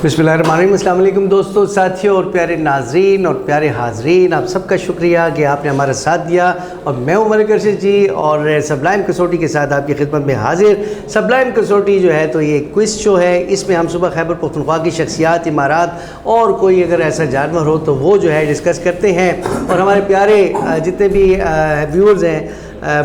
बिस्मिल्लाहिर्रहमानिर्रहीम। अस्सलाम वालेकुम दोस्तों, साथियों और प्यारे नाजरीन और प्यारे हाजरीन, आप सबका शुक्रिया कि आपने हमारा साथ दिया। और मैं हूं मलिक अरशद जी और सबलाइम कसौटी के साथ आपकी खिदमत में हाजिर। सबलाइम कसौटी जो है तो ये क्विज़ शो है। इसमें हम सुबह खैबर पख्तूनख्वा की शख्सियात, इमारात और कोई अगर ऐसा जानवर हो तो वो जो है डिस्कस करते हैं। और हमारे प्यारे जितने भी व्यूअर्स हैं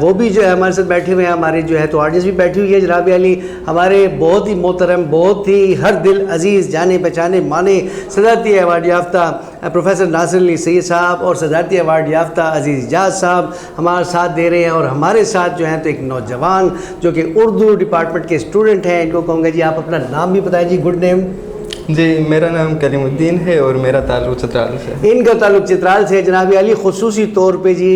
वो भी जो है हमारे साथ बैठे हुए हैं। हमारे जो है तो ऑडियंस भी बैठी हुई है। जनाब अली हमारे बहुत ही मोहतरम, बहुत ही हर दिल अजीज़, जाने पहचाने माने सदारती अवार्ड याफ्ता प्रोफेसर नासिर अली सैयद साहब और सदारती अवार्ड याफ्ता अजीज़ इजाज़ साहब हमारे साथ दे रहे हैं। और हमारे साथ जो हैं तो एक नौजवान जो कि उर्दू डिपार्टमेंट के स्टूडेंट हैं। इनको कहूँगा जी आप अपना नाम भी बताएं जी। Good name. जी, मेरा नाम करीमुद्दीन है और मेरा ताल्लुक़ चित्राल से। इनका ताल्लुक़ चित्राल से। जनाब अली खुसूसी तौर पे जी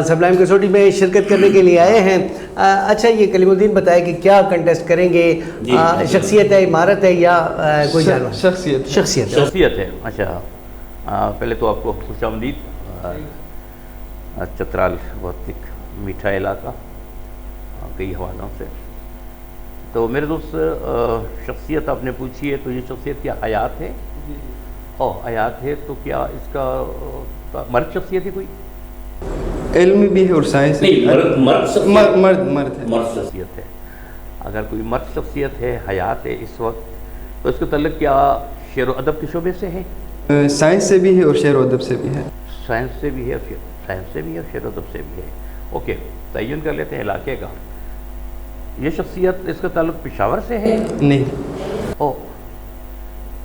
सबलाइम कसौटी में शिरकत करने के लिए आए हैं। अच्छा, ये कलीमुद्दीन बताए कि क्या कंटेस्ट करेंगे? शख्सियत है, इमारत है या कोई जानवर? शख्सियत है। अच्छा, पहले तो आपको खुशामदीद। चित्राल बहुत एक मीठा इलाका कई हवालों से। तो मेरे दोस्त, शख्सियत आपने पूछी है तो ये शख्सियत क्या हयात है? ओह, हयात है तो क्या इसका मर्द शख्सियत है? कोई इल्म भी है और साइंस नहीं, मर्द शख्सियत है। अगर कोई मर्द शख्सियत है, हयात है इस वक्त, तो इसका तल्लुक़ क्या शेर व अदब के शोबे से है? साइंस से भी है और शेर व अदब से भी है। साइंस से भी है, साइंस से भी है, शेर व अदब से भी है। ओके, तयन कर लेते हैं इलाके का। ये शख्सियत, इसका ताल्लुक़ पेशावर से है? नहीं। ओ,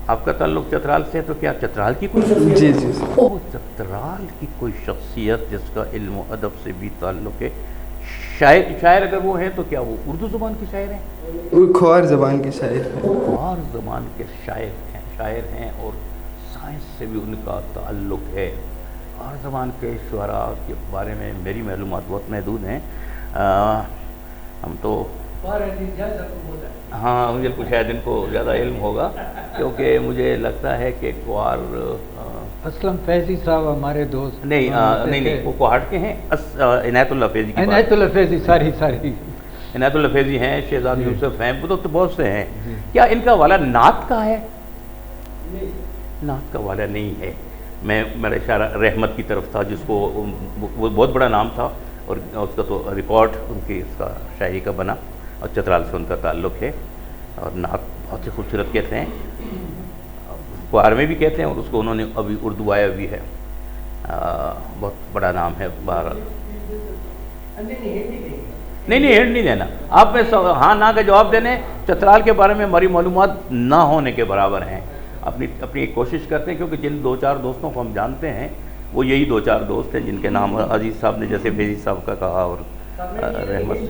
आपका ताल्लुक़ चतराल से है तो क्या चतराल की कोई शख्सियत? जी जी। ओ, चतराल की कोई शख्सियत जिसका इल्म व अदब से भी ताल्लुक़ है। शायर अगर वो हैं तो क्या वो उर्दू ज़बान के शायर हैं? ख्वार ज़बान के शायर हैं। ख्वार ज़बान के शायर हैं और साइंस से भी उनका ताल्लुक़ है। ख्वार ज़बान के शुअरा के बारे में मेरी मालूमात बहुत महदूद हैं। हम तो हाँ, मुझे कुछ शायद इनको ज़्यादा इल्म होगा, क्योंकि मुझे लगता है कि कुआर असलम फैज़ी साहब हमारे दोस्त नहीं वो कुहाट के हैं। इनायतुल्लाह फैज़ी इनायतुल्लाह फैज़ी हैं, शहजाद यूसुफ हैं, वो तो बहुत से हैं। क्या इनका वाला नात का है? नात का वाला नहीं है। मेरा इशारा रहमत की तरफ था, जिसको वो बहुत बड़ा नाम था और उसका तो रिकॉर्ड उनकी इसका शायरी का बना और चतराल से उनका ताल्लुक़ है। और नात बहुत ही खूबसूरत कहते हैं, कुआर में भी कहते हैं और उसको उन्होंने अभी उर्दू आया भी है। बहुत बड़ा नाम है। बाहर नहीं हेड नहीं देना। आप में हाँ ना का जवाब देने चतराल के बारे में हमारी मालूमात ना होने के बराबर हैं। अपनी कोशिश करते हैं, क्योंकि जिन दो चार दोस्तों को हम जानते हैं वो यही दो चार दोस्त हैं जिनके नाम अजीज़ साहब ने जैसे फैज़ी साहब का कहा और रहमत से।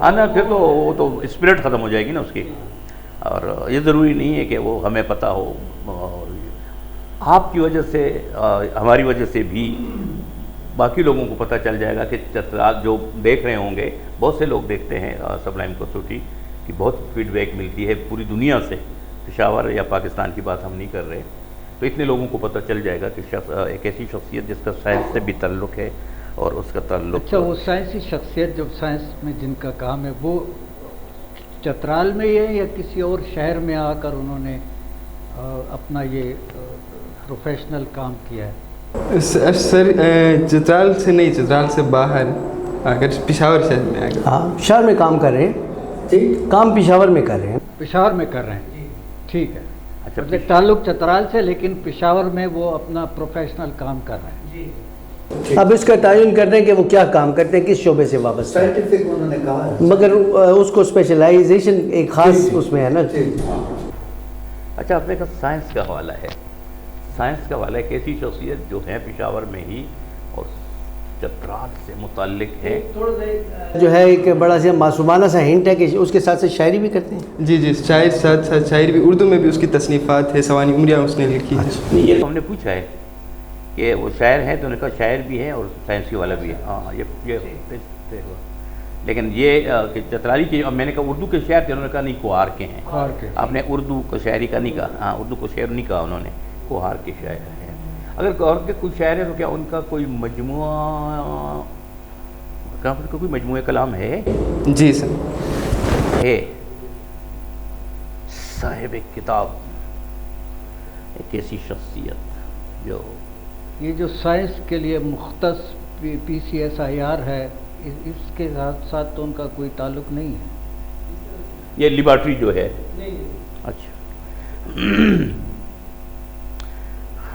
हाँ ना, फिर तो वो तो स्पिरिट ख़त्म हो जाएगी ना उसकी। और ये ज़रूरी नहीं है कि वो हमें पता हो। आपकी वजह से, हमारी वजह से भी बाकी लोगों को पता चल जाएगा कि चतराल जो देख रहे होंगे, बहुत से लोग देखते हैं सबलाइम कसौटी की, बहुत फीडबैक मिलती है पूरी दुनिया से। पेशावर या पाकिस्तान की बात हम नहीं कर रहे, तो इतने लोगों को पता चल जाएगा कि एक ऐसी शख्सियत जिसका साइंस से भी ताल्लुक़ है और उसका ताल्लुक़। अच्छा, वो साइंसी शख्सियत जो साइंस में जिनका काम है वो चतराल में ही है या किसी और शहर में आकर उन्होंने अपना ये प्रोफेशनल काम किया है? सर, चित्राल से नहीं, चित्राल से बाहर अगर पेशावर शहर में आकर। हाँ, शहर में काम कर रहे हैं। ठीक, काम पेशावर में कर रहे हैं। पेशावर में कर रहे हैं, ठीक है। अच्छा, मतलब ताल्लुक़ चतराल से, लेकिन पेशावर में वो अपना प्रोफेशनल काम कर रहे हैं। अब इसका तयन करने के वो क्या काम करते हैं, किस शोबे से वापस? साइंटिफिक उन्होंने कहा, मगर उसको स्पेशलाइजेशन एक ख़ास उसमें है ना। अच्छा, आपने कहा साइंस का हवाला है। साइंस का हवाला एक ऐसी शख्सियत जो है पेशावर में ही और चतराल से मुताल्लिक है। जो है एक बड़ा सा मासूमाना सा हिंट है कि उसके साथ साथ शायरी भी करते हैं। जी जी, शायर साथ साथ शायरी भी, उर्दू में भी उसकी तसनीफ़ात है, सवानी उमरिया उसने लिखी है। नहीं, ये तो हमने पूछा है कि वो शायर हैं, तो उन्होंने कहा शायर भी है और साइंस की वाला भी है। हाँ, ये लेकिन ये कि चतराली के, मैंने कहा उर्दू के शायर थे, उन्होंने कहा नहीं कुहार के हैं। आपने उर्दू को शायरी का नहीं कहा। हाँ, उर्दू को शायर नहीं कहा उन्होंने, कुहार के शायर हैं। अगर कुहार के कुछ शायर हैं तो क्या उनका कोई मजमुआ, कोई मजमुए कलाम है? जी सर, है। صاحب کتاب، ایک ایسی شخصیت جو یہ جو سائنس کے لیے مختص پی سی ایس آئی آر ہے، اس کے ساتھ تو ان کا کوئی تعلق نہیں ہے؟ یہ لیبارٹری جو ہے، اچھا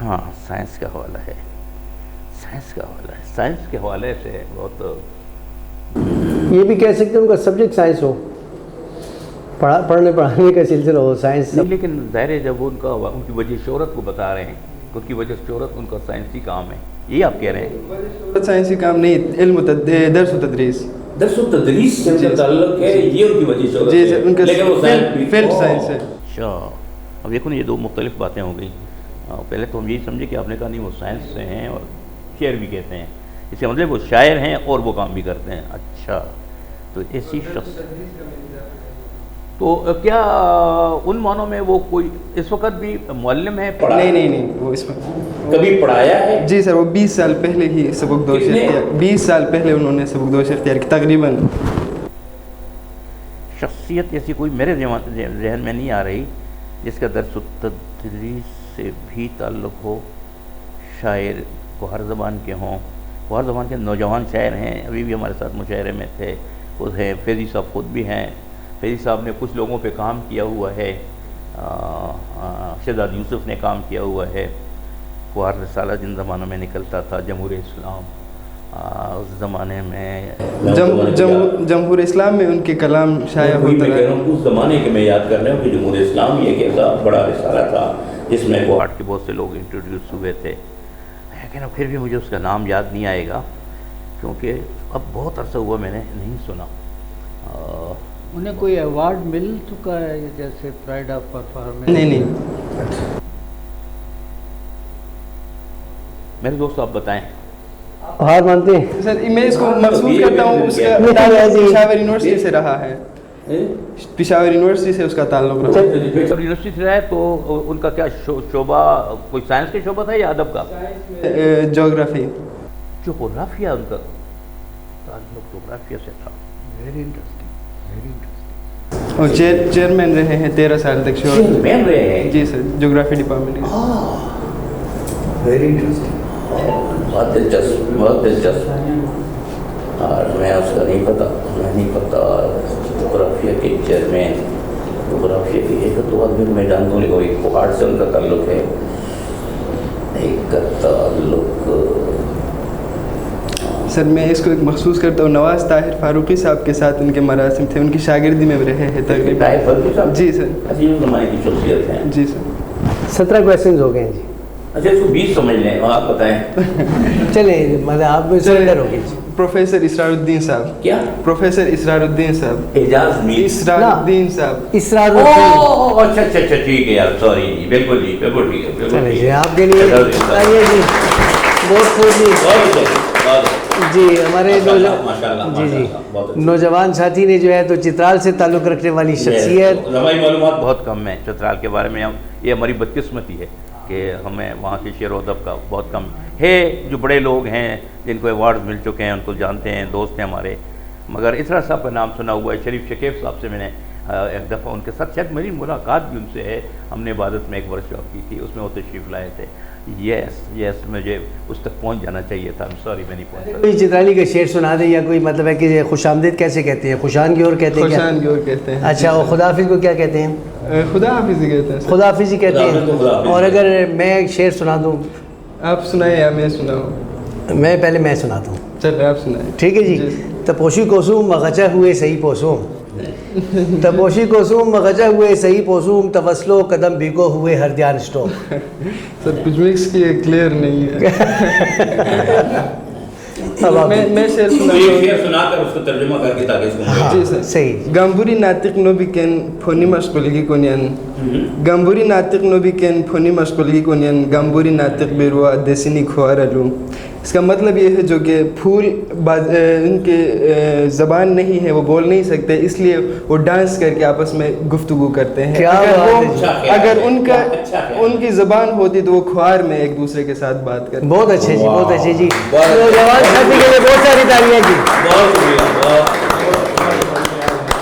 ہاں سائنس کا حوالہ ہے، سائنس کا حوالہ ہے، سائنس کے حوالے سے بہت یہ بھی کہہ سکتے ہیں ان کا سبجیکٹ سائنس ہو، پڑھنے پڑھانے کا سلسلہ ہو سائنس. نہیں، لیکن ظاہر ہے جب ان کی وجہ شہرت کو بتا رہے ہیں، ان کی وجہ شہرت ان کا سائنسی کام ہے، یہی آپ کہہ رہے ہیں؟ سائنسی کام نہیں، علم درس و تدریس. درس و تدریس سے ان کا تعلق ہے، یہ ان کی وجہ شہرت جی ہے، سر، ان کا لیکن وہ فیلڈ سائنس ہے. اچھا، اب دیکھو یہ دو مختلف باتیں ہو گئیں. پہلے تو ہم یہی سمجھے کہ آپ نے کہا نہیں وہ سائنس سے ہیں اور شعر بھی کہتے ہیں، اس کا مطلب وہ شاعر ہیں اور وہ کام بھی کرتے ہیں. اچھا، تو ایسی شخص، تو کیا ان معنوں میں وہ کوئی اس وقت بھی معلم ہے؟ نہیں، وہ اس میں کبھی پڑھایا ہے؟ جی سر، وہ 20 سال پہلے ہی سبق دوش اختیار، 20 سال پہلے انہوں نے سبق دوش اختیار کی تقریباً. شخصیت ایسی کوئی میرے ذہن میں نہیں آ رہی جس کا درس و تدریس سے بھی تعلق ہو، شاعر کو ہر زبان کے ہوں، وہ ہر زبان کے نوجوان شاعر ہیں، ابھی بھی ہمارے ساتھ مشاعرے میں تھے، وہ ہیں فیضی صاحب، خود بھی ہیں. فیضی صاحب نے کچھ لوگوں پہ کام کیا ہوا ہے، شہزاد یوسف نے کام کیا ہوا ہے. فوار رسالہ جن زمانوں میں نکلتا تھا، جمہور اسلام اس زمانے میں، جمہور اسلام میں ان کے کلام شائع ہوتا میں کہہ رہا ہے. ہوں اس زمانے کے میں یاد کر رہا ہوں کہ جمہور اسلام یہ ایک ایسا بڑا رسالہ تھا جس میں وہ آرٹ کے بہت سے لوگ انٹروڈیوس ہوئے تھے، لیکن اب پھر بھی مجھے اس کا نام یاد نہیں آئے گا کیونکہ اب بہت عرصہ ہوا میں نے نہیں سنا. انہیں کوئی ایوارڈ مل چکا ہے جیسے پرائڈ آف پرفارمنس؟ نہیں. میرے دوست آپ بتائیں. ہار مانتے ہیں سر میں اس کو محسوس کرتا ہوں، اس کا تعلق پشاور یونیورسٹی سے رہا ہے، پشاور یونیورسٹی سے اس کا تعلق رہا. یونیورسٹی سے ہے تو ان کا کیا شعبہ، کوئی سائنس کا شعبہ تھا یا ادب کا؟ جغرافی. جغرافیہ، ان کا تعلق جغرافیہ سے تھا. Very interesting, very interesting. اور چیئرمین رہے ہیں 13 سال تک. چیئرمین رہے ہیں؟ جی سر، جغرافی ڈپارٹمنٹ. ویری انٹرسٹنگ، بہت دلچسپ، بہت دلچسپ. اور میں اس کا نہیں پتا جغرافیہ کے چیئرمین، جغرافیہ کی ایک تو آدمی میں جانتا ہوں، لیکن ایک آرٹ سے ان کا تعلق ہے، ایک کا تعلق. سر میں اس کو ایک محسوس کرتا ہوں، نواز طاہر فاروقی صاحب کے ساتھ ان کے مراسم تھے، ان کی شاگردی میں رہے ہیں تقریباً. جی سر. اچھا، یہ زمانے کی شخصیت ہیں. جی سر. 17 کویسچنز ہو گئے ہیں جی. اچھا، اس کو 20 سمجھ لیں، آپ بتائیں. چلیں مطلب آپ میں سرنڈر ہو گئی. پروفیسر اسرار الدین صاحب. کیا؟ پروفیسر اسرار الدین صاحب. اعجاز میر. اسرار الدین صاحب. اسرار الدین. اچھا ٹھیک ہے یار، سوری جی، بالکل ٹھیک ہے. چلیں جی، آپ کے لیے آئیے جی، بہت خوب جی. جی ہمارے جی نوجوان ساتھی نے جو ہے تو چترال سے تعلق رکھنے والی شخصیت. ہماری معلومات بہت کم ہیں چترال کے بارے میں، یہ ہماری بدقسمتی ہے کہ ہمیں وہاں کے شعر و ادب کا بہت کم ہے. جو بڑے لوگ ہیں جن کو ایوارڈ مل چکے ہیں ان کو جانتے ہیں، دوست ہیں ہمارے، مگر اسرا صاحب کا نام سنا ہوا ہے. شریف شکیف صاحب سے میں نے ایک دفعہ ان کے ساتھ شاید میری ملاقات بھی ان سے ہے، ہم نے عبادت میں ایک ورکشاپ کی تھی، اس میں وہ تشریف لائے تھے. یس مجھے اس تک پہنچ جانا چاہیے تھا، سوری میں نہیں پہنچا. کوئی چترالی کا شعر سنا دے، یا کوئی مطلب ہے کہ خوش آمدید کیسے کہتے ہیں؟ خوشان کی اور کہتے ہیں؟ خوشان کی اور کہتے ہیں. اچھا، اور خدا حافظ کو کیا کہتے ہیں؟ خدا حافظ ہی کہتے ہیں. خدا حافظ ہی کہتے ہیں. اور اگر میں ایک شعر سنا دوں؟ آپ سنائیں یا میں سناؤں؟ میں پہلے میں سناتا ہوں. چلے آپ سنائیں. ٹھیک ہے جی. تپوشی کوسوم مغچہ ہوئے صحیح پوسوم، تپوشی کوسوم مغچہ ہوئے صحیح پوسوم، توسلو قدم بھیگو ہوئے ہر دیان اسٹوپ. سر کچھ مکس کیے، کلیئر نہیں ہے. میں شعر سنا کر اس کو ترجمہ کر کے تاکہ اس کو. جی سر. صحیح. گامبوری ناطق نو بیکن پھونی مشغولگی کنین، گامبوری ناطق نو بیکن پھونی مشغولگی کنین، گامبوری ناطق بیروا دسینی کھوار علوم. اس کا مطلب یہ ہے جو کہ پھول ان کے زبان نہیں ہے، وہ بول نہیں سکتے، اس لیے وہ ڈانس کر کے آپس میں گفتگو کرتے ہیں. اگر ان کی زبان ہوتی تو وہ کھوار میں ایک دوسرے کے ساتھ بات کرتے. بہت اچھے جی، بہت اچھے جی. نوجوان ساتھی کے لیے بہت ساری تالیاں جی. بہت شکریہ،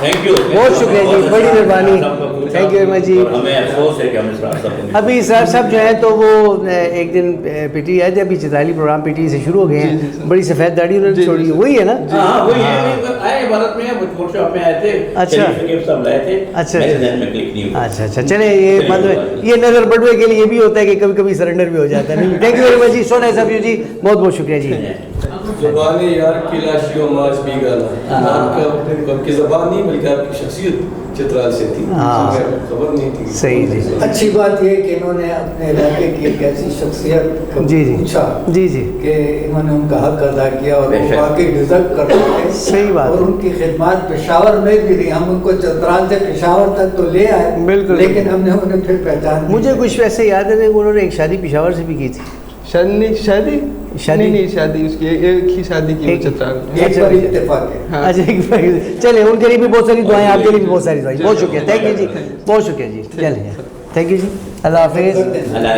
تھینک یو، بہت شکریہ جی، بڑی مہربانی. थैंक यू वेरी मच जी। और हमें अफसोस है कि हम इस रास्ते पर नहीं। अभी सर सब जो है तो वो एक दिन पीटी आए थे, अभी चित्राली प्रोग्राम पीटी से शुरू हो गए हैं, बड़ी सफ़ेद दाढ़ी उन्होंने छोड़ी, वही है ना? हाँ वही है, आए भारत में वर्कशॉप में आए थे, अच्छा। शरीफ शकीब साहब लाए थे, अच्छा, मेरे अच्छा। ज़हन में क्लिक नहीं हुआ। अच्छा, चले ये मतलब ये नज़र बटुए के लिए भी होता है कि कभी कभी सरेंडर भी हो जाता है। नहीं, थैंक यू वेरी मच जी, सो नाइस ऑफ यू जी, बहुत बहुत शुक्रिया जी। ज़बान यार किलाशियो माज भी गाना, आपकी ज़बान नहीं बल्कि आपकी शख्सियत चित्राल से थी, हाँ। खबर नहीं थी। सही जी। अच्छी बात यह कि इन्होंने अपने इलाके की एक ऐसी शख्सियत को जी जी पूछा जी जी, कि इन्होंने उनका हक अदा किया और वो बेशक। वाकई डिजर्व करते थे। सही बात और है। उनकी खिदमत पेशावर में भी रही, हम उनको चतराल से पेशावर तक तो ले आए, बिल्कुल। लेकिन हमने उन्हें फिर पहचान नहीं मुझे की। कुछ वैसे याद है कि उन्होंने एक शादी पेशावर से भी की थी। शादी नहीं शादी उसकी एक ही शादी की एक- चित्राल में। एक बार इत्तेफाक है। हाँ। अच्छा एक बार चले, उनके लिए भी बहुत सारी दुआएं, आपके लिए भी बहुत सारी दुआएं। बहुत शुक्रिया, थैंक यू जी, बहुत शुक्रिया जी। चलिए थैंक यू जी, अल्लाह हाफिज़। अल्लाह